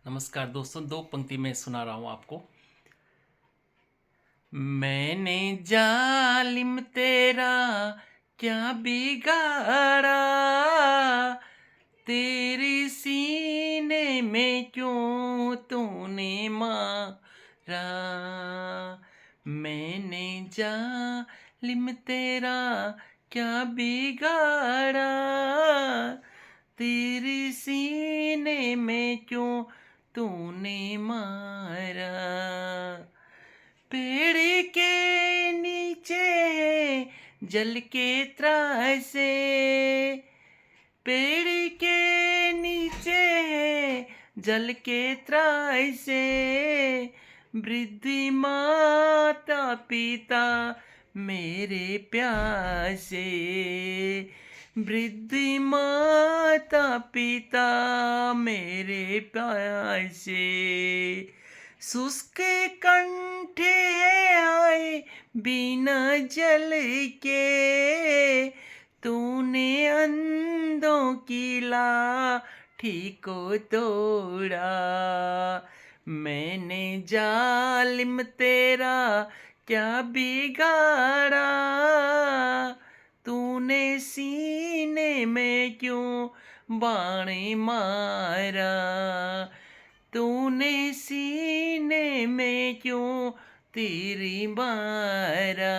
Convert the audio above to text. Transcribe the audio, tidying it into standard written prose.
नमस्कार दोस्तों, दो पंक्ति में सुना रहा हूँ आपको। मैंने जालिम तेरा क्या बिगाड़ा, तेरे सीने में क्यों तूने मारा। मैंने जालिम तेरा क्या बिगाड़ा, तेरे सीने में क्यों तूने मारा। पेड़ के नीचे जल के त्रासे, पेड़ के नीचे जल के त्रासे, वृद्धि माता पिता मेरे प्यासे। वृद्धि माता पिता मेरे प्यासे, शुष्क कंठे आए बिना जल के, तूने अंधों की लाठी को तोड़ा। मैंने जालिम तेरा क्या बिगाड़ा, तूने सीने में क्यों बाण मारा। तूने सीने में क्यों तीर मारा।